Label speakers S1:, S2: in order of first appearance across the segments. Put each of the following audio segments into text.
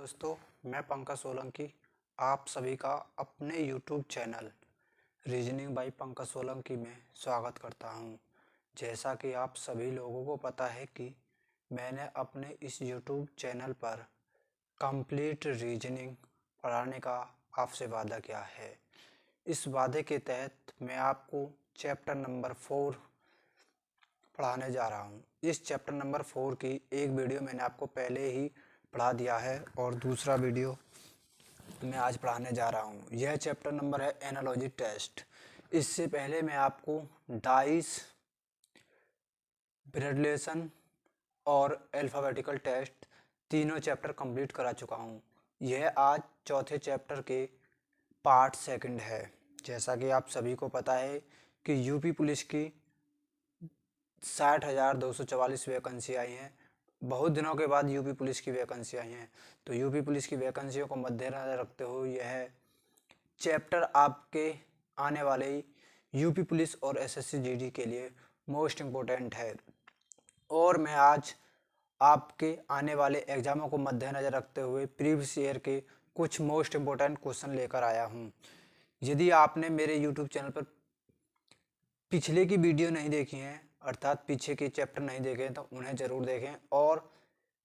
S1: दोस्तों, मैं पंकज सोलंकी आप सभी का अपने YouTube channel reasoning bye Pankaj Solanki में स्वागत करता हूं। जैसा कि आप सभी लोगों को पता है कि मैंने अपने इस YouTube चैनल पर कंप्लीट रीजनिंग पढ़ाने का आपसे वादा किया है। इस वादे के तहत मैं आपको चैप्टर नंबर 4 पढ़ाने जा रहा हूँ। इस चैप्टर नंबर 4 की एक वीडियो मैंने आपको पहले ही पढ़ा दिया है और दूसरा वीडियो मैं आज पढ़ाने जा रहा हूँ। यह चैप्टर नंबर है एनालॉजी टेस्ट। इससे पहले मैं आपको डाइस, ब्लड रिलेशन और अल्फ़ाबेटिकल टेस्ट तीनों चैप्टर कंप्लीट करा चुका हूँ। यह आज चौथे चैप्टर के पार्ट सेकंड है। जैसा कि आप सभी को पता है कि यूपी पुलिस की 60,244 वैकेंसी आई हैं। बहुत दिनों के बाद यूपी पुलिस की वैकेंसी आई हैं, तो यूपी पुलिस की वैकेंसियों को मद्देनजर रखते हुए यह चैप्टर आपके आने वाले यूपी पुलिस और एसएससी जीडी के लिए मोस्ट इम्पोर्टेंट है। और मैं आज आपके आने वाले एग्जामों को मद्देनजर रखते हुए प्रीवियस ईयर के कुछ मोस्ट इम्पोर्टेंट क्वेश्चन लेकर आया हूँ। यदि आपने मेरे यूट्यूब चैनल पर पिछले की वीडियो नहीं देखी हैं, अर्थात पीछे के चैप्टर नहीं देखे तो उन्हें ज़रूर देखें। और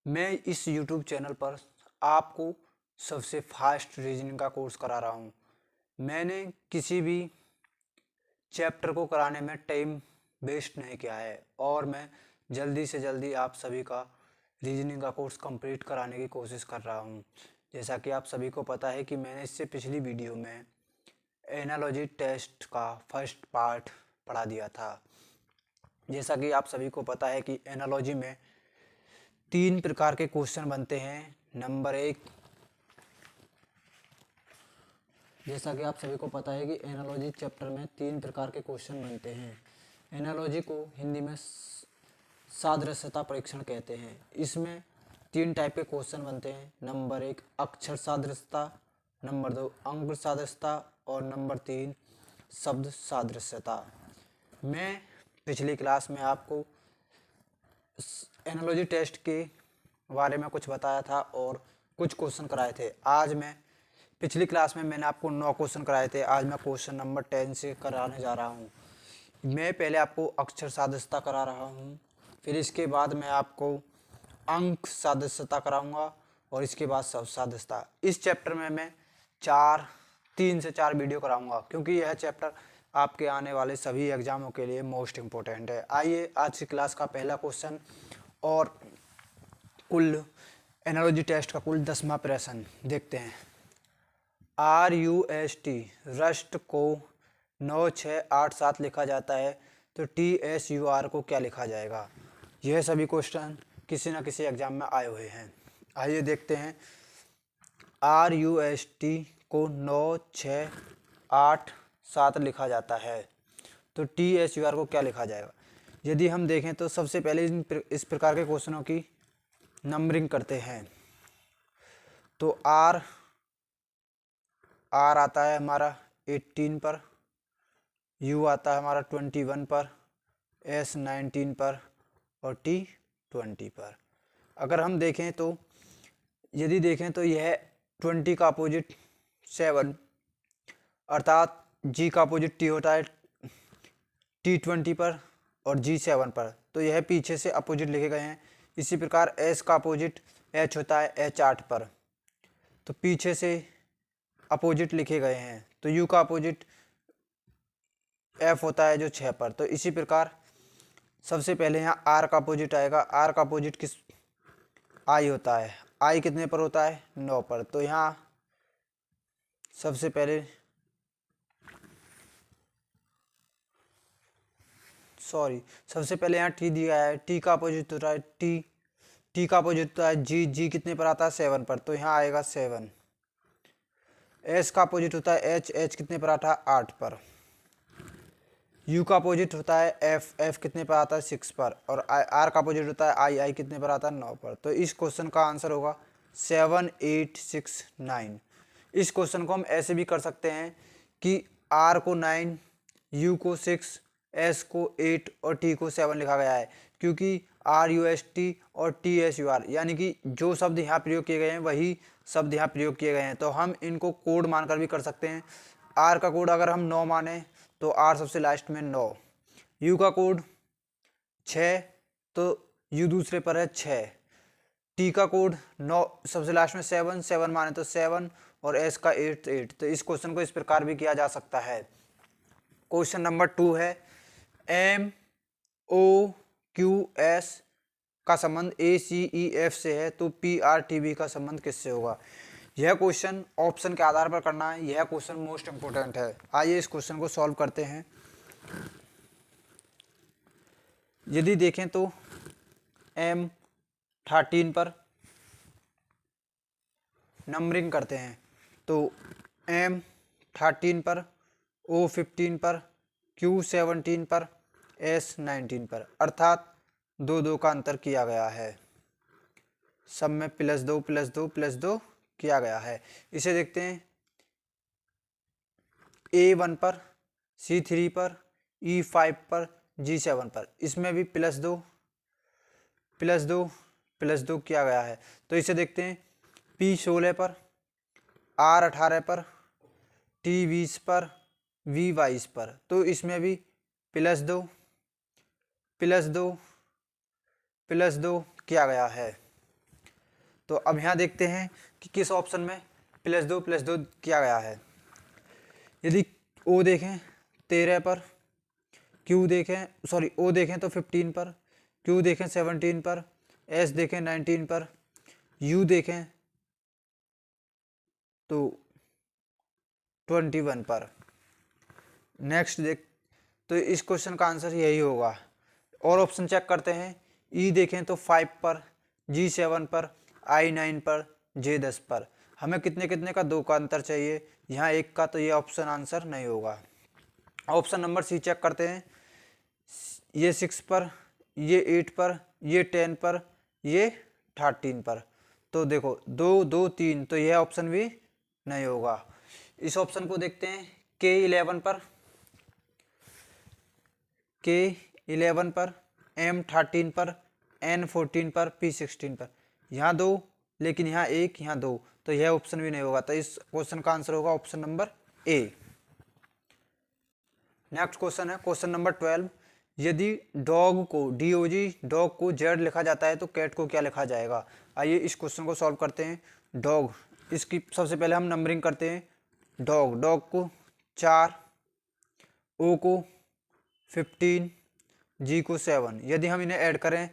S1: मैं इस YouTube चैनल पर आपको सबसे फास्ट रीजनिंग का कोर्स करा रहा हूँ। मैंने किसी भी चैप्टर को कराने में टाइम वेस्ट नहीं किया है और मैं जल्दी से जल्दी आप सभी का रीजनिंग का कोर्स कंप्लीट कराने की कोशिश कर रहा हूँ। जैसा कि आप सभी को पता है कि मैंने इससे पिछली वीडियो में एनालॉजी टेस्ट का फर्स्ट पार्ट पढ़ा दिया था। जैसा कि आप सभी को पता है कि एनालॉजी में 3 प्रकार के क्वेश्चन बनते हैं। नंबर 1, जैसा कि आप सभी को पता है कि एनालॉजी चैप्टर में 3 प्रकार के क्वेश्चन बनते हैं। एनालॉजी को हिंदी में सादृश्यता परीक्षण कहते हैं। इसमें 3 टाइप के क्वेश्चन बनते हैं। नंबर 1 अक्षर सादृश्यता, नंबर 2 अंक सादृश्यता और नंबर 3 शब्द सादृश्यता। मैं पिछली क्लास में आपको एनालॉजी टेस्ट के बारे में कुछ बताया था और कुछ क्वेश्चन कराए थे। आज मैं पिछली क्लास में मैंने आपको 9 क्वेश्चन कराए थे। आज मैं क्वेश्चन नंबर 10 से कराने जा रहा हूँ। मैं पहले आपको अक्षर सादृश्यता करा रहा हूँ, फिर इसके बाद मैं आपको अंक सादृश्यता कराऊंगा और इसके बाद शब्द सादृश्यता। इस चैप्टर में मैं 3 से 4 वीडियो कराऊंगा क्योंकि यह चैप्टर आपके आने वाले सभी एग्जामों के लिए मोस्ट इम्पोर्टेंट है। आइए आज की क्लास का पहला क्वेश्चन और कुल एनालॉजी टेस्ट का कुल 10वां प्रश्न देखते हैं। RUST रस्ट को 9687 लिखा जाता है, तो TSUR को क्या लिखा जाएगा? यह सभी क्वेश्चन किसी न किसी एग्जाम में आए हुए हैं। आइए देखते हैं। RUST को 9687 लिखा जाता है, तो TSUR को क्या लिखा जाएगा? यदि हम देखें तो सबसे पहले इस प्रकार के क्वेश्चनों की नंबरिंग करते हैं। तो R आता है हमारा 18 पर, U आता है हमारा 21 पर, S 19 पर और T 20 पर। अगर हम देखें तो यदि देखें तो यह 20 का अपोजिट 7, अर्थात G का अपोजिट T होता है T 20 पर और G 7 पर, तो यह पीछे से अपोजिट लिखे गए हैं। इसी प्रकार S का अपोजिट H होता है H 8 पर, तो पीछे से अपोजिट लिखे गए हैं। तो U का अपोजिट F होता है जो 6 पर, तो इसी प्रकार सबसे पहले यहाँ R का अपोजिट आएगा। R का अपोजिट किस I होता है, I कितने पर होता है 9 पर, तो यहाँ सबसे पहले यहाँ T दिया है। T का अपोजिट होता है T का अपोजिट होता है G कितने पर आता है 7 पर, तो यहाँ आएगा 7। S का अपोजिट होता है H कितने पर आता है 8 पर। U का अपोजिट होता है F कितने पर आता है 6 पर और R का अपोजिट होता है I कितने पर आता है 9 पर। तो इस क्वेश्चन का आंसर होगा 7 8 6 9। इस क्वेश्चन को हम ऐसे भी कर सकते हैं कि R को 9, U को 6, S को 8 और T को 7 लिखा गया है। क्योंकि RUST और TSUR यानी कि जो शब्द यहाँ प्रयोग किए गए हैं वही शब्द यहाँ प्रयोग किए गए हैं, तो हम इनको कोड मानकर भी कर सकते हैं। R का कोड अगर हम 9 माने तो R सबसे लास्ट में 9, U का कोड 6 तो U दूसरे पर है 6, T का कोड 9 सबसे लास्ट में 7 माने तो 7 और S का 8। तो इस क्वेश्चन को इस प्रकार भी किया जा सकता है। क्वेश्चन नंबर 2 है MOQS का संबंध ACEF से है तो PRTB का संबंध किससे होगा। यह क्वेश्चन ऑप्शन के आधार पर करना है, यह क्वेश्चन मोस्ट इंपोर्टेंट है। आइए इस क्वेश्चन को सॉल्व करते हैं। यदि देखें तो M13 पर नंबरिंग करते हैं तो M13 पर, O15 पर, Q17 पर, S19 पर, अर्थात 2-2 का अंतर किया गया है। सब में +2 +2 +2 किया गया है। इसे देखते हैं A1 पर, C3 पर, E5 पर, G7 पर, इसमें भी +2 +2 +2 किया गया है। तो इसे देखते हैं P16 पर, R18 पर, T20 पर, V22 पर, तो इसमें भी +2 +2 +2 किया गया है। तो अब यहाँ देखते हैं कि किस ऑप्शन में +2 +2 किया गया है। यदि O देखें 13 पर, O देखें तो 15 पर, Q देखें 17 पर, S देखें 19 पर, U देखें तो 21 पर। नेक्स्ट देख तो इस क्वेश्चन का आंसर यही होगा। और ऑप्शन चेक करते हैं। E देखें तो 5 पर, G7 पर, I9 पर, J10 पर। हमें कितने कितने का 2 का अंतर चाहिए, यहाँ 1 का, तो ये ऑप्शन आंसर नहीं होगा। ऑप्शन नंबर C चेक करते हैं। ये 6 पर, ये 8 पर, ये 10 पर, ये 13 पर। तो देखो 2 2 3, तो यह ऑप्शन भी नहीं होगा। इस ऑप्शन को देखते हैं K11 पर, K11 पर, M13 पर, N14 पर, P16 पर। यहाँ 2 लेकिन यहाँ 1, यहाँ 2, तो यह ऑप्शन भी नहीं होगा। तो इस क्वेश्चन का आंसर होगा option number A। Next question है क्वेश्चन नंबर 12। यदि डॉग को Z लिखा जाता है तो कैट को क्या लिखा जाएगा। आइए इस क्वेश्चन को सॉल्व करते हैं। डॉग, इसकी सबसे पहले हम नंबरिंग करते हैं। डॉग को 4, O को 15, G को 7। यदि हम इन्हें ऐड करें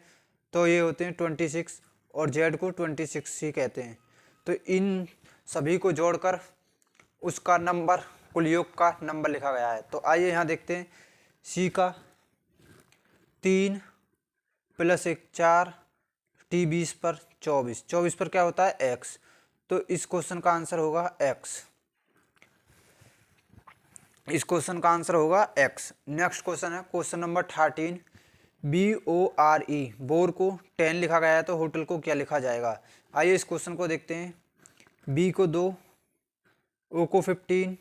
S1: तो ये होते हैं 26 और Z को 26 ही कहते हैं। तो इन सभी को जोड़कर उसका नंबर, कुल योग का नंबर लिखा गया है। तो आइए यहाँ देखते हैं। C का 3 + 1 4, T20 पर 24 पर क्या होता है X। तो इस क्वेश्चन का आंसर होगा X। इस क्वेश्चन का आंसर होगा X। नेक्स्ट क्वेश्चन है क्वेश्चन नंबर 13। BORE, बोर को 10 लिखा गया है तो होटल को क्या लिखा जाएगा। आइए इस क्वेश्चन को देखते हैं। B को 2, O को 15,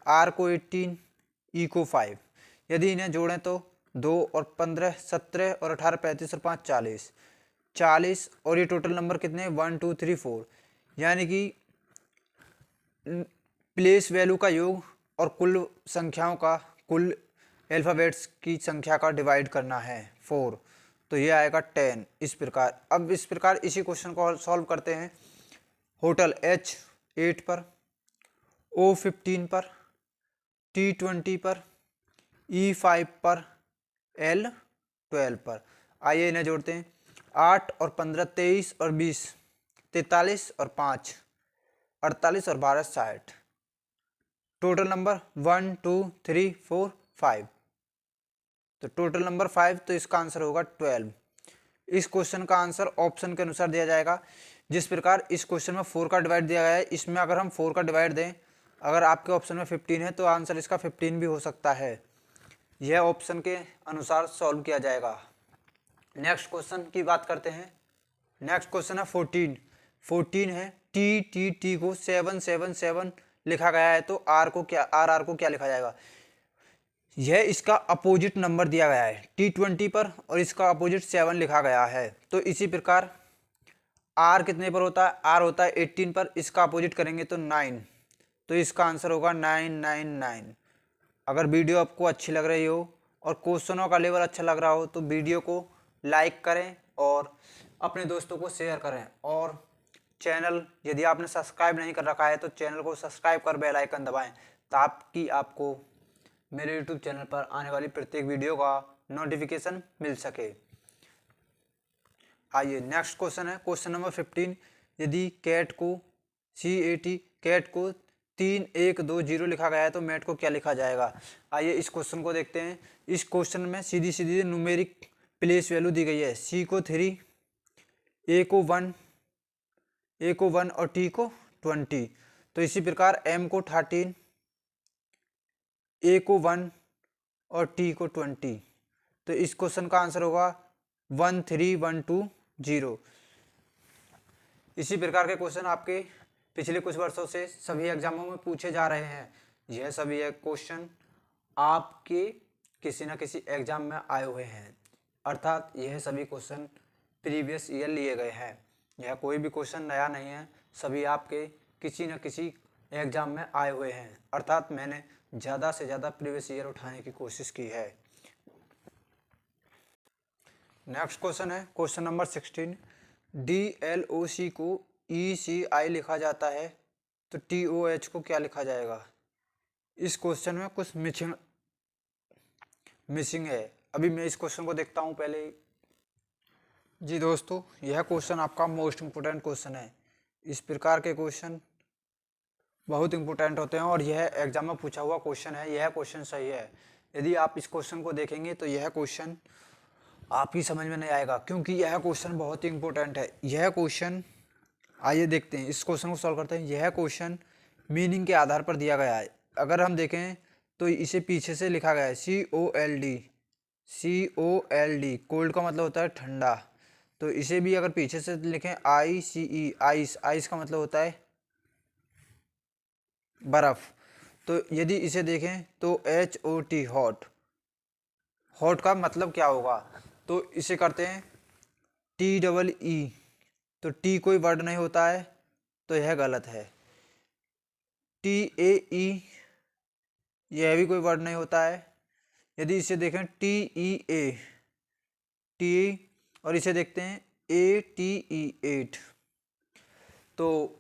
S1: R को 18, E को 5। यदि इन्हें जोड़ें तो 2 और 15 17 और 18 35 और 5 40 और ये टोटल नंबर कितने हैं 1 2 3 4। यानी कि प्लेस वैल्यू का योग और कुल संख्याओं का, कुल अल्फ़ाबेट्स की संख्या का डिवाइड करना है 4, तो ये आएगा 10। इस प्रकार अब इस प्रकार इसी क्वेश्चन को सॉल्व करते हैं। होटल H 8 पर, O 15 पर, T 20 पर, E 5 पर, L 12 पर। आइए इन्हें जोड़ते हैं। 8 और 15 23 और 20 43 और 5 48 और 12 60। टोटल नंबर 1 2 3 4 5, तो टोटल नंबर 5, तो इसका आंसर होगा 12। इस क्वेश्चन का आंसर ऑप्शन के अनुसार दिया जाएगा। जिस प्रकार इस क्वेश्चन में 4 का डिवाइड दिया गया है, इसमें अगर हम 4 का डिवाइड दें, अगर आपके ऑप्शन में 15 है तो आंसर इसका 15 भी हो सकता है। यह ऑप्शन के अनुसार सॉल्व किया जाएगा। नेक्स्ट क्वेश्चन की बात करते हैं। नेक्स्ट क्वेश्चन है 14 है। टी को 7 7 7 लिखा गया है तो आर को क्या लिखा जाएगा। यह इसका अपोजिट नंबर दिया गया है T20 पर और इसका अपोजिट 7 लिखा गया है। तो इसी प्रकार R कितने पर होता है, R होता है 18 पर, इसका अपोजिट करेंगे तो 9, तो इसका आंसर होगा 999। अगर वीडियो आपको अच्छी लग रही हो और क्वेश्चनों का लेवल अच्छा लग रहा हो तो वीडियो को लाइक करें और अपने दोस्तों को शेयर करें, और चैनल यदि आपने सब्सक्राइब नहीं कर रखा है तो चैनल को सब्सक्राइब कर बेल आइकन दबाएं ताकि आपको मेरे यूट्यूब चैनल पर आने वाली प्रत्येक वीडियो का नोटिफिकेशन मिल सके। आइए नेक्स्ट क्वेश्चन है क्वेश्चन नंबर 15। यदि कैट को कैट को 3 1 2 0 लिखा गया है तो मैट को क्या लिखा जाएगा। आइए इस क्वेश्चन को देखते हैं। इस क्वेश्चन में सीधी सीधी न्यूमेरिक प्लेस वैल्यू दी गई है। C को 3, A को 1 और T को 20। तो इसी प्रकार M को 13, A को 1 और T को 20। तो इस क्वेश्चन का आंसर होगा 1 3 1 2 0। इसी प्रकार के क्वेश्चन आपके पिछले कुछ वर्षों से सभी एग्जामों में पूछे जा रहे हैं। यह सभी क्वेश्चन आपके किसी न किसी एग्जाम में आए हुए हैं, अर्थात यह सभी क्वेश्चन प्रीवियस ईयर लिए गए हैं। यह कोई भी क्वेश्चन नया नहीं है, सभी आपके किसी न किसी एग्जाम में आए हुए हैं, अर्थात मैंने ज़्यादा से ज़्यादा प्रीवियस ईयर उठाने की कोशिश की है। नेक्स्ट क्वेश्चन है क्वेश्चन नंबर 16। DLOC को ECI लिखा जाता है तो TOH को क्या लिखा जाएगा। इस क्वेश्चन में कुछ मिसिंग है। अभी मैं इस क्वेश्चन को देखता हूँ पहले। जी दोस्तों, यह क्वेश्चन आपका मोस्ट इम्पोर्टेंट क्वेश्चन है। इस प्रकार के क्वेश्चन बहुत इंपॉर्टेंट होते हैं और यह एग्जाम में पूछा हुआ क्वेश्चन है। यह क्वेश्चन सही है। यदि आप इस क्वेश्चन को देखेंगे तो यह क्वेश्चन आपकी समझ में नहीं आएगा, क्योंकि यह क्वेश्चन बहुत ही इंपॉर्टेंट है। यह क्वेश्चन, आइए देखते हैं इस क्वेश्चन को सॉल्व करते हैं। यह क्वेश्चन मीनिंग के आधार पर दिया गया है। अगर हम देखें तो इसे पीछे से लिखा गया है COLD। कोल्ड का मतलब होता है ठंडा, तो इसे भी अगर पीछे से लिखें ICE, आइस का मतलब होता है बर्फ। तो यदि इसे देखें तो HOT, हॉट का मतलब क्या होगा। तो इसे करते हैं TEE, तो टी कोई वर्ड नहीं होता है, तो यह गलत है। TAE, यह भी कोई वर्ड नहीं होता है। यदि इसे देखें TEA, और इसे देखते हैं ATE, तो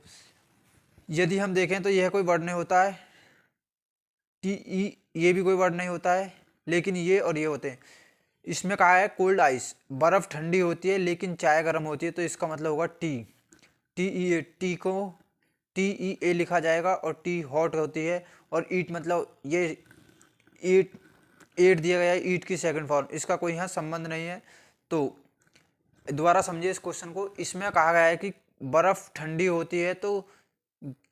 S1: यदि हम देखें तो यह कोई वर्ड नहीं होता है। TE, ये भी कोई वर्ड नहीं होता है, लेकिन ये और ये होते हैं। इसमें कहा है कोल्ड आइस, बर्फ़ ठंडी होती है लेकिन चाय गर्म होती है, तो इसका मतलब होगा TEA। टी को TEA लिखा जाएगा और टी हॉट होती है, और ईट मतलब ये एट दिया गया है, ईट की सेकंड फॉर्म, इसका कोई यहाँ संबंध नहीं है। तो दोबारा समझिए इस क्वेश्चन को। इसमें कहा गया है कि बर्फ़ ठंडी होती है तो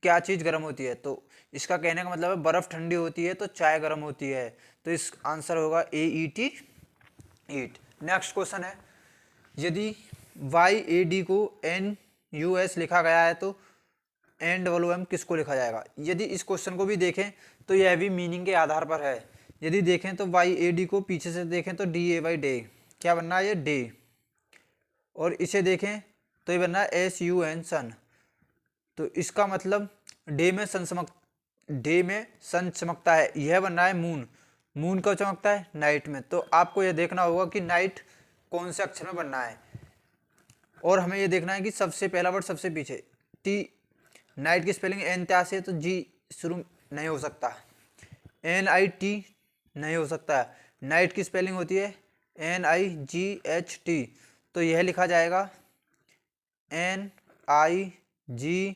S1: क्या चीज़ गर्म होती है, तो इसका कहने का मतलब है बर्फ़ ठंडी होती है तो चाय गर्म होती है, तो इस आंसर होगा AET, ईट। नेक्स्ट क्वेश्चन है, यदि YAD को NUS लिखा गया है तो NWM किसको लिखा जाएगा। यदि इस क्वेश्चन को भी देखें तो यह भी मीनिंग के आधार पर है। यदि देखें तो YAD को पीछे से देखें तो DAY, डे, क्या बनना है ये डे, और इसे देखें तो ये बनना है SUN, सन। तो इसका मतलब डे में सन चमकता है, यह बनना है मून। मून कब चमकता है, नाइट में। तो आपको यह देखना होगा कि नाइट कौन से अक्षर में बनना है, और हमें यह देखना है कि सबसे पहला वर्ड सबसे पीछे। नाइट की स्पेलिंग NTA से, तो G शुरू नहीं हो सकता, NIT नहीं हो सकता। नाइट की स्पेलिंग होती है NIGHT, तो यह लिखा जाएगा NIGHT।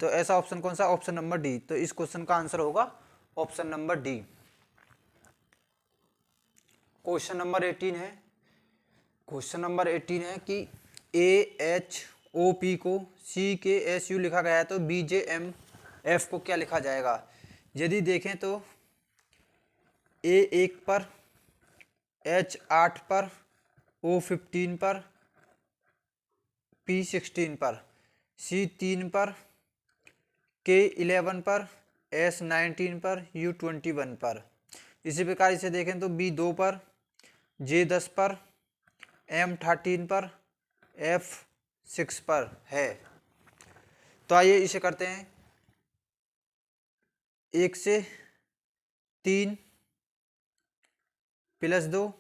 S1: तो ऐसा ऑप्शन कौन सा, ऑप्शन नंबर डी। तो इस क्वेश्चन का आंसर होगा option number D. Question number 18 है। क्वेश्चन नंबर 18 है कि AHOP को CKSU लिखा गया है तो BJMF को क्या लिखा जाएगा। यदि देखें तो A1 पर, H8 पर, O15 पर, P16 पर, C3 पर, K11 पर, S19 पर, U21 पर। इसी प्रकार इसे देखें तो बी 2 पर, जे 10 पर, एम 13 पर, एफ 6 पर है। तो आइए इसे करते हैं। 1 से 3 प्लस 2,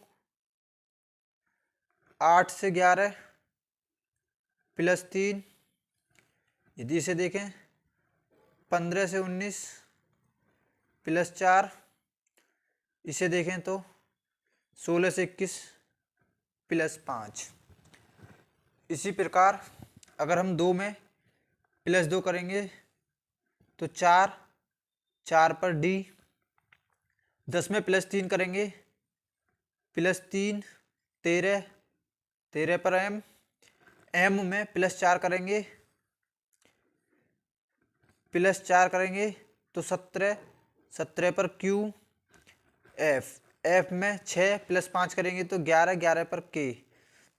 S1: 8 से 11 प्लस 3, यदि इसे देखें 15 से 19 प्लस 4, इसे देखें तो 16 से 21 प्लस 5। इसी प्रकार अगर हम 2 में प्लस 2 करेंगे तो 4, 4 पर डी, 10 में प्लस 3 करेंगे प्लस 3, 13, 13 पर एम, एम में प्लस 4 करेंगे तो 17, 17 पर क्यू, एफ, एफ में 6 प्लस 5 करेंगे तो 11, 11 पर के।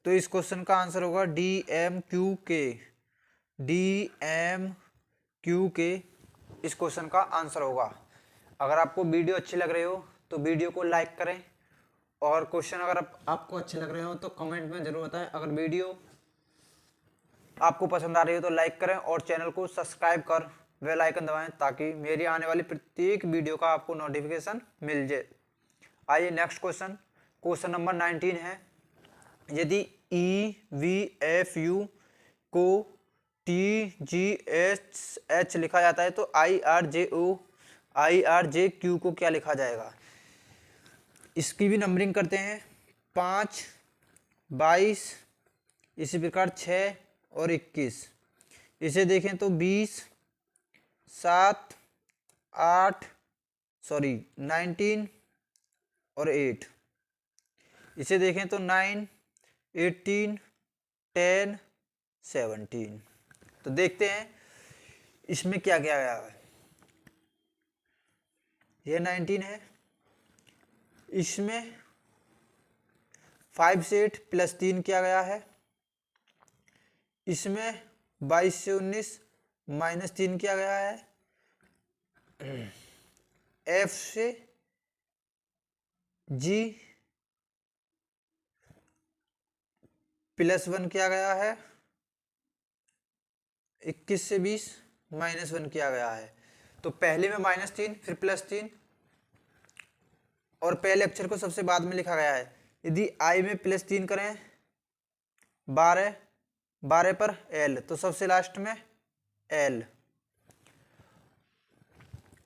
S1: तो इस क्वेश्चन का आंसर होगा डी एम क्यू के। डी एम क्यू के इस क्वेश्चन का आंसर होगा। अगर आपको वीडियो अच्छी लग रही हो तो वीडियो को लाइक करें, और क्वेश्चन अगर आपको अच्छे लग रहे हो तो कमेंट में जरूर बताएं। अगर वीडियो आपको पसंद आ रही हो तो लाइक करें और चैनल को सब्सक्राइब कर बेल आइकन दबाएं ताकि मेरी आने वाली प्रत्येक वीडियो का आपको नोटिफिकेशन मिल जाए। आइए नेक्स्ट क्वेश्चन, क्वेश्चन नंबर 19 है। यदि ई वी एफ यू को टी जी एच लिखा जाता है तो आई आर जे क्यू को क्या लिखा जाएगा? इसकी भी नंबरिंग करते हैं। 5, 22, इसी प्रकार 6 और 21। इसे देखें तो 20, 7, 8, 19 और 8। इसे देखें तो 9, 18, 10, 17। तो देखते हैं इसमें क्या क्या गया है। ये 19 है, इसमें 5 से 8 प्लस 3 किया गया है। इसमें 22 से 19 माइनस 3 किया गया है। एफ से जी प्लस 1 किया गया है। 21 से 20 माइनस 1 किया गया है। तो पहले में माइनस 3 फिर प्लस 3 और पहले अक्षर को सबसे बाद में लिखा गया है। यदि आई में प्लस 3 करें 12, 12 पर एल तो सबसे लास्ट में एल,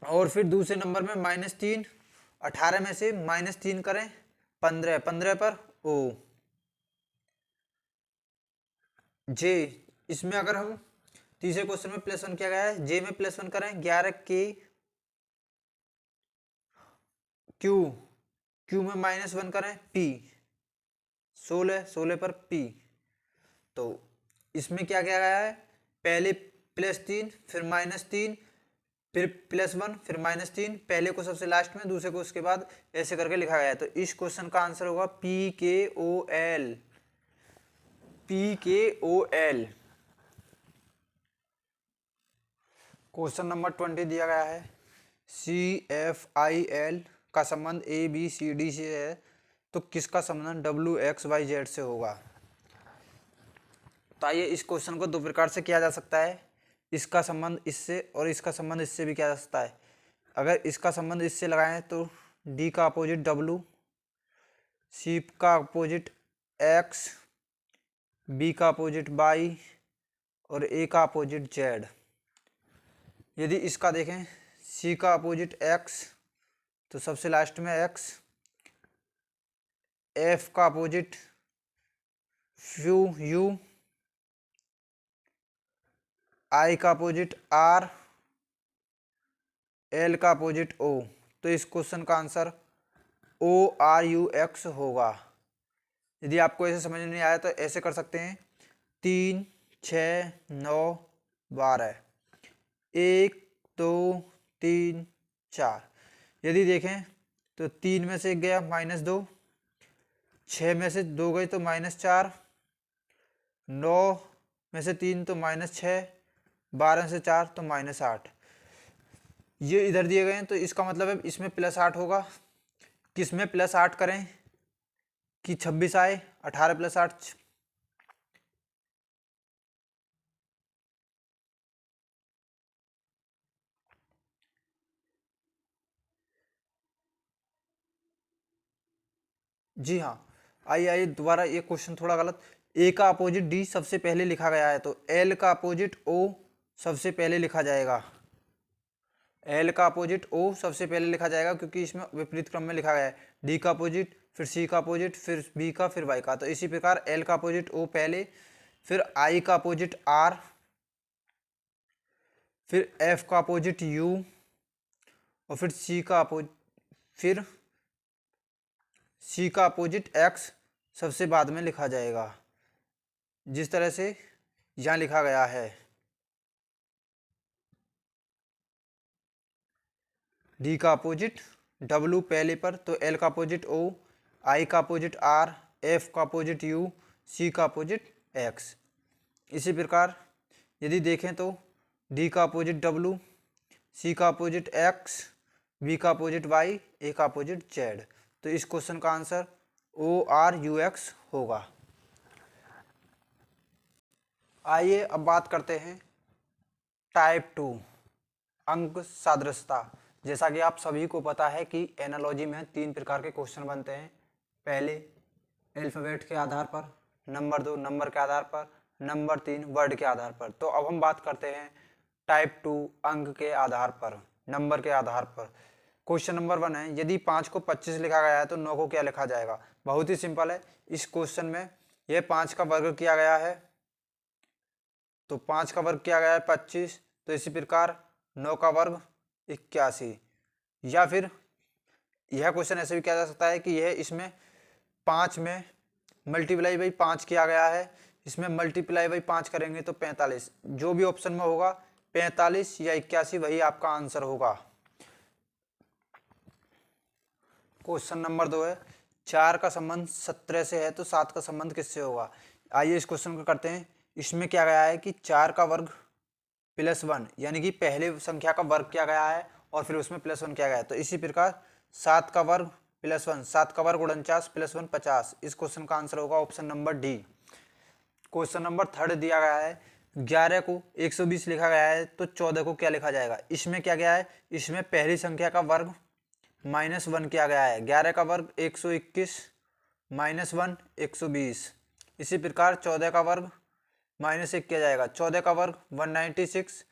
S1: और फिर दूसरे नंबर में माइनस 3, 18 में से माइनस 3 करें 15, 15 पर ओ, जे। इसमें अगर हम तीसरे क्वेश्चन में प्लस 1 किया गया है, जे में प्लस 1 करें 11 के, क्यू, क्यू में माइनस 1 करें पी, 16, 16 पर पी। तो इसमें क्या किया गया है, पहले प्लस 3 फिर माइनस 3 फिर प्लस 1 फिर माइनस 3, पहले को सबसे लास्ट में दूसरे को उसके बाद, ऐसे करके लिखा गया है। तो इस क्वेश्चन का आंसर होगा पी के ओ एल। पी के ओ एल। क्वेश्चन नंबर 20 दिया गया है। सी एफ आई एल का संबंध ए बी सी डी से है तो किसका संबंध डब्ल्यू एक्स वाई जेड से होगा? तो आइए इस क्वेश्चन को दो प्रकार से किया जा सकता है। इसका संबंध इससे और इसका संबंध इससे भी किया जा सकता है। अगर इसका संबंध इससे लगाएं तो डी का अपोजिट डब्ल्यू, सी का अपोजिट एक्स, बी का अपोजिट वाई और ए का अपोजिट जेड। यदि इसका देखें सी का अपोजिट एक्स तो सबसे लास्ट में एक्स, एफ का अपोजिट यू, आई का अपोजिट आर, एल का अपोजिट ओ। तो इस क्वेश्चन का answer O R U X होगा। यदि आपको ऐसे समझ नहीं आया तो ऐसे कर सकते हैं। 3, 6, 9, 12, 1, 2, 3, 4। यदि देखें तो 3 में से 1 गया माइनस 2, 6 में से 2 गए तो माइनस 4, 9 में से 3 तो माइनस 6, 12 से 4 तो माइनस 8। ये इधर दिए गए हैं तो इसका मतलब है इसमें प्लस 8 होगा, किस में +8 करें कि 26 आए? 18 + 8 जी हाँ। आइए आइए दोबारा, ये क्वेश्चन थोड़ा गलत। ए का अपोजिट डी सबसे पहले लिखा गया है, तो एल का अपोजिट ओ सबसे पहले लिखा जाएगा। एल का अपोजिट ओ सबसे पहले लिखा जाएगा क्योंकि इसमें विपरीत क्रम में लिखा गया है। डी का अपोजिट, फिर सी का अपोजिट, फिर बी का, फिर वाई का। तो इसी प्रकार एल का अपोजिट ओ पहले, फिर आई का अपोजिट आर, फिर एफ का अपोजिट यू, और फिर सी का अपोजिट एक्स सबसे बाद में लिखा जाएगा, जिस तरह से यहाँ लिखा गया है। डी का अपोजिट डब्ल्यू पहले पर, तो एल का अपोजिट ओ, आई का अपोजिट आर, एफ का अपोजिट यू, सी का अपोजिट एक्स। इसी प्रकार यदि देखें तो डी का अपोजिट डब्ल्यू, सी का अपोजिट एक्स, बी का अपोजिट वाई, ए का अपोजिट जेड। तो इस क्वेश्चन का answer O R U X होगा। आइए अब बात करते हैं टाइप 2 अंक सादृश्यता। जैसा कि आप सभी को पता है कि एनालॉजी में 3 प्रकार के क्वेश्चन बनते हैं। पहले अल्फ़ाबेट के आधार पर, नंबर 2 नंबर के आधार पर, नंबर 3 वर्ड के आधार पर। तो अब हम बात करते हैं टाइप 2 अंक के आधार पर, नंबर के आधार पर। क्वेश्चन नंबर 1 है, यदि 5 को 25 लिखा गया है तो 9 को क्या लिखा जाएगा? बहुत ही सिंपल है। इस क्वेश्चन में यह 5 का वर्ग किया गया है, तो 5 का वर्ग किया गया है 25, तो इसी प्रकार 9 का वर्ग 81। या फिर यह क्वेश्चन ऐसे भी किया जा सकता है कि यह इसमें 5 में मल्टीप्लाई बाई 5 किया गया है, इसमें मल्टीप्लाई बाई 5 करेंगे तो 45। जो भी ऑप्शन में होगा 45 या 81 वही आपका आंसर होगा। क्वेश्चन नंबर 2 है, 4 का संबंध 17 से है तो 7 का संबंध किससे होगा? आइए इस क्वेश्चन को करते हैं। इसमें क्या गया है कि 4 का वर्ग +1, यानी कि पहले संख्या का वर्ग किया गया है और फिर उसमें +1 किया गया है। तो इसी प्रकार 7 का वर्ग +1, 7 का वर्ग 49 +1 50। इस क्वेश्चन का आंसर होगा option number D. Question number 3 दिया गया है, 11 को 120 लिखा गया है तो 14 को क्या लिखा जाएगा? इसमें क्या गया है, इसमें पहली संख्या का वर्ग -1 किया गया है। 11 का वर्ग 121, -1 120। इसी प्रकार 14 का वर्ग -1 किया जाएगा। 14 का वर्ग 196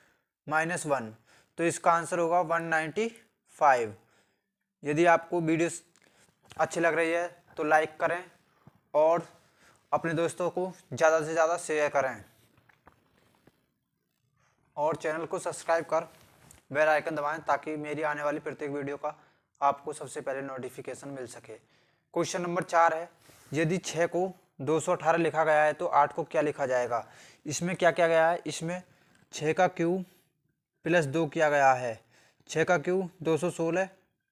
S1: -1, तो इसका आंसर होगा 195। यदि आपको वीडियो अच्छी लग रही है तो लाइक करें और अपने दोस्तों को ज़्यादा से ज़्यादा शेयर करें, और चैनल को सब्सक्राइब कर बेल आइकन दबाएं ताकि मेरी आने वाली प्रत्येक वीडियो का आपको सबसे पहले नोटिफिकेशन मिल सके। क्वेश्चन नंबर 4 है, यदि 6 को 218 लिखा गया है तो 8 को क्या लिखा जाएगा? इसमें क्या किया गया है, इसमें 6 का क्यूब +2 किया गया है। 6 का क्यूब 216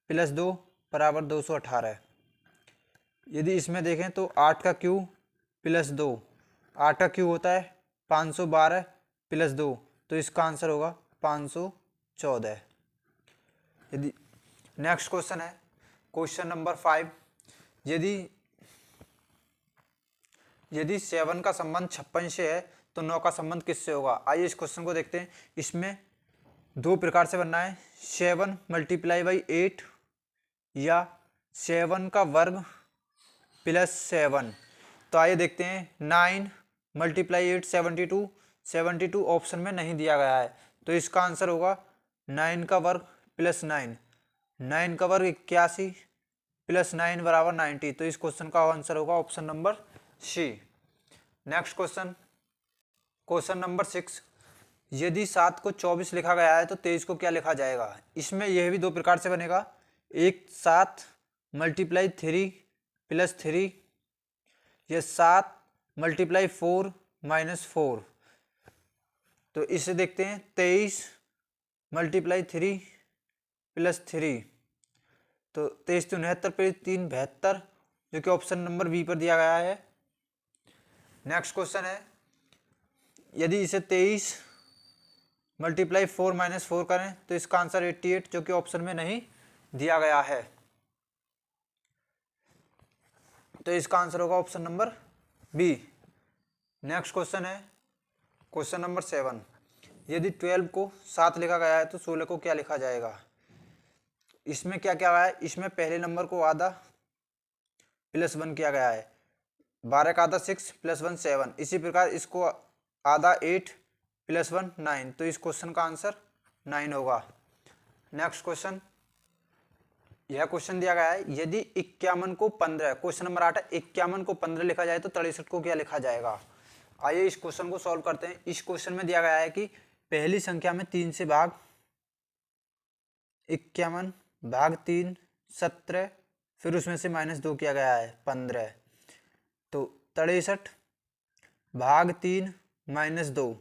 S1: +2 = 218। यदि इसमें देखें तो 8 का क्यूब +2, 8 का क्यूब होता है 512 +2, तो इसका आंसर होगा 514। यदि नेक्स्ट क्वेश्चन है, क्वेश्चन नंबर 5, यदि 7 का संबंध 56 से है तो 9 का संबंध किससे होगा? आइए इस क्वेश्चन को देखते हैं। इसमें 2 प्रकार से बनना है, 7 × 8 या 7 का वर्ग +7। तो आइए देखते हैं। 9 × 8 72, 72 ऑप्शन में नहीं दिया गया है, तो इसका आंसर होगा 9 का वर्ग +9, 9 का वर्ग 81 +9 = 90। तो इस क्वेश्चन का आंसर होगा option number C. Next question, question number 6, यदि 7 को 24 लिखा गया है तो 23 को क्या लिखा जाएगा? इसमें यह भी 2 प्रकार से बनेगा, एक 7 × 3 +3 या 7 × 4 -4। तो इसे देखते हैं, 23 × 3 +3, तो 23 तो 69 पे 3 72, जो कि ऑप्शन नंबर बी पर दिया गया है। नेक्स्ट क्वेश्चन है, यदि इसे 23 × 4 -4 करें तो इसका आंसर 88, जो कि ऑप्शन में नहीं दिया गया है। तो इसका आंसर होगा option number B. Next question है क्वेश्चन नंबर 7। यदि 12 को 7 लिखा गया है तो 16 को क्या लिखा जाएगा। इसमें क्या क्या है, इसमें पहले नंबर को आधा प्लस 1 किया गया है, 12 का आधा 6 प्लस 1 7, इसी प्रकार इसको आधा 8 प्लस 1 9, तो इस क्वेश्चन का आंसर 9 होगा। नेक्स्ट क्वेश्चन, यह क्वेश्चन दिया गया है यदि 51 को 15, क्वेश्चन नंबर 8 है, 51 को 15 लिखा जाए तो 63 को क्या लिखा जाएगा। आइए इस क्वेश्चन को सॉल्व करते हैं। इस क्वेश्चन में दिया गया है कि पहली संख्या में 3 से भाग 51 भाग 3 17, फिर उसमें से -2 किया गया है 15, तो 63 भाग 3 -2,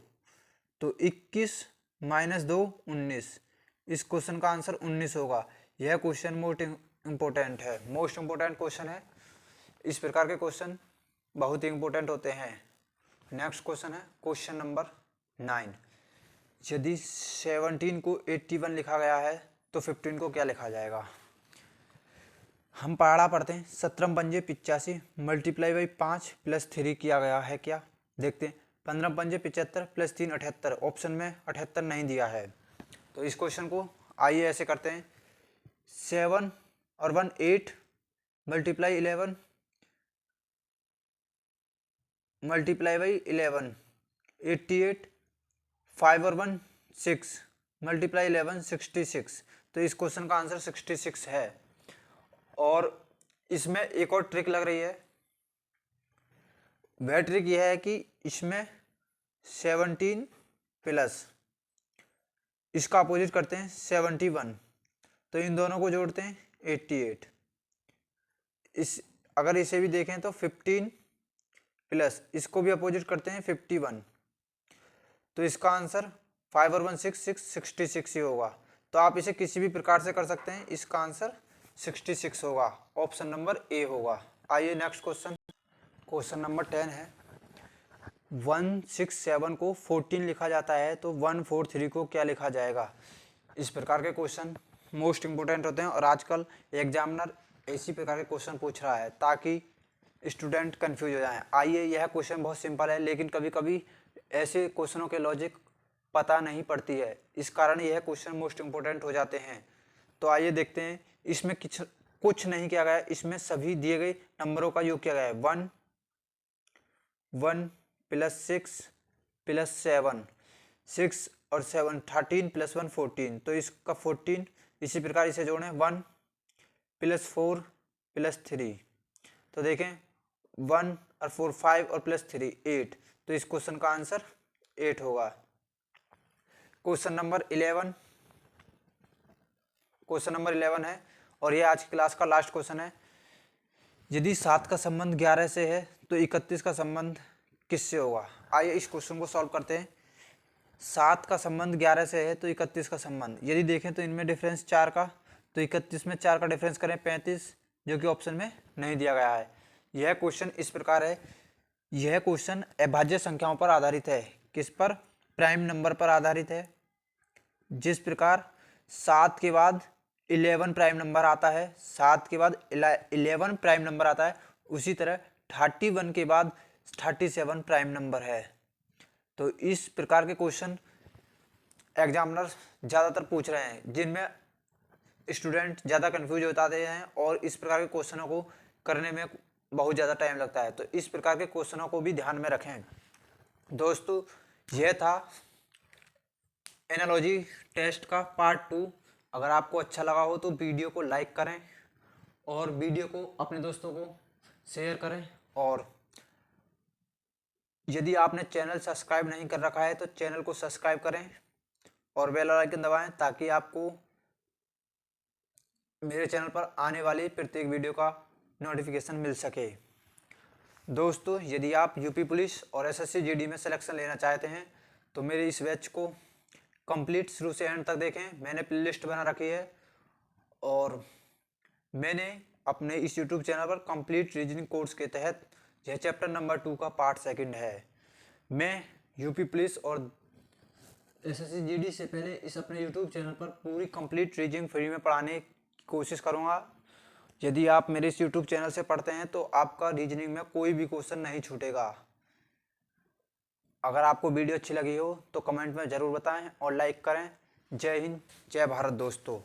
S1: तो 21 -2 19, इस क्वेश्चन का आंसर 19 होगा। यह क्वेश्चन मोस्ट इम्पोर्टेंट क्वेश्चन है। इस प्रकार के क्वेश्चन बहुत ही इम्पोर्टेंट होते हैं। नेक्स्ट क्वेश्चन है क्वेश्चन नंबर 9। यदि 17 को 81 लिखा गया है तो 15 को क्या लिखा जाएगा। हम पढ़ा पढ़ते हैं, 17 पंजे 85 मल्टीप्लाई बाई 5 प्लस 3 किया गया है क्या, देखते हैं। 15 पंजे 75 प्लस 3 78, ऑप्शन में 78 नहीं दिया है, तो इस क्वेश्चन को आइए ऐसे करते हैं। 7 और 1 8 मल्टीप्लाई 11 मल्टीप्लाई बाई 11 88, 5 और 1 6 मल्टीप्लाई 11 66, तो इस क्वेश्चन का आंसर 66 है। और इसमें एक और ट्रिक लग रही है, वह ट्रिक यह है कि इसमें 17 प्लस इसका अपोजिट करते हैं 71, तो इन दोनों को जोड़ते हैं 88। इस अगर इसे भी देखें तो 15 प्लस इसको भी अपोजिट करते हैं 51, तो इसका आंसर 5 और 1 6 66 ही होगा। तो आप इसे किसी भी प्रकार से कर सकते हैं, इसका आंसर 66 होगा, ऑप्शन नंबर ए होगा। आइए नेक्स्ट क्वेश्चन, क्वेश्चन नंबर 10 है। 167 को 14 लिखा जाता है तो 143 को क्या लिखा जाएगा। इस प्रकार के क्वेश्चन मोस्ट इम्पोर्टेंट होते हैं और आजकल एग्जामिनर इसी प्रकार के क्वेश्चन पूछ रहा है ताकि स्टूडेंट कंफ्यूज हो जाएं। आइए, यह क्वेश्चन बहुत सिंपल है लेकिन कभी कभी ऐसे क्वेश्चनों के लॉजिक पता नहीं पड़ती है, इस कारण यह क्वेश्चन मोस्ट इम्पोर्टेंट हो जाते हैं। तो आइए देखते हैं, इसमें कुछ नहीं किया गया, इसमें सभी दिए गए नंबरों का योग किया गया है। 1 प्लस 6 प्लस 7, 6 और 7 13 प्लस 1 14, तो इसका 14, इसी प्रकार इसे जोड़ें 1 प्लस 4 प्लस 3, तो देखें 1 और 4 5 और प्लस 3 8, तो इस क्वेश्चन का आंसर 8 होगा। क्वेश्चन नंबर 11 है और यह आज की क्लास का लास्ट क्वेश्चन है। यदि 7 का संबंध 11 से है तो 31 का संबंध किससे होगा। आइए इस क्वेश्चन को सॉल्व करते हैं। 7 का संबंध 11 से है तो 31 का संबंध, यदि देखें तो इनमें डिफरेंस 4 का, तो 31 में 4 का डिफरेंस करें 35, जो कि ऑप्शन में नहीं दिया गया है। यह क्वेश्चन इस प्रकार है, यह क्वेश्चन अभाज्य संख्याओं पर आधारित है। किस पर, प्राइम नंबर पर आधारित है। जिस प्रकार 7 के बाद 11 प्राइम नंबर आता है, 7 के बाद 11 प्राइम नंबर आता है, उसी तरह 31 के बाद 37 प्राइम नंबर है। तो इस प्रकार के क्वेश्चन एग्जामिनर ज़्यादातर पूछ रहे हैं जिनमें स्टूडेंट ज़्यादा कंफ्यूज हो जाते हैं और इस प्रकार के क्वेश्चनों को करने में बहुत ज़्यादा टाइम लगता है, तो इस प्रकार के क्वेश्चनों को भी ध्यान में रखें। दोस्तों, यह था एनालॉजी टेस्ट का पार्ट 2। अगर आपको अच्छा लगा हो तो वीडियो को लाइक करें और वीडियो को अपने दोस्तों को शेयर करें, और यदि आपने चैनल सब्सक्राइब नहीं कर रखा है तो चैनल को सब्सक्राइब करें और बेल आइकन दबाएं ताकि आपको मेरे चैनल पर आने वाली प्रत्येक वीडियो का नोटिफिकेशन मिल सके। दोस्तों, यदि आप यूपी पुलिस और एसएससी जीडी में सिलेक्शन लेना चाहते हैं तो मेरे इस बैच को कंप्लीट शुरू से एंड तक देखें। मैंने प्लेलिस्ट बना रखी है और मैंने अपने इस यूट्यूब चैनल पर कंप्लीट रीजनिंग कोर्स के तहत यह चैप्टर नंबर 2 का पार्ट 2 है। मैं यूपी पुलिस और एसएससी जीडी से पहले इस अपने यूट्यूब चैनल पर पूरी कंप्लीट रीजनिंग फ्री में पढ़ाने की कोशिश करूँगा। यदि आप मेरे इस यूट्यूब चैनल से पढ़ते हैं तो आपका रीजनिंग में कोई भी क्वेश्चन नहीं छूटेगा। अगर आपको वीडियो अच्छी लगी हो तो कमेंट में ज़रूर बताएं और लाइक करें। जय हिंद, जय भारत दोस्तों।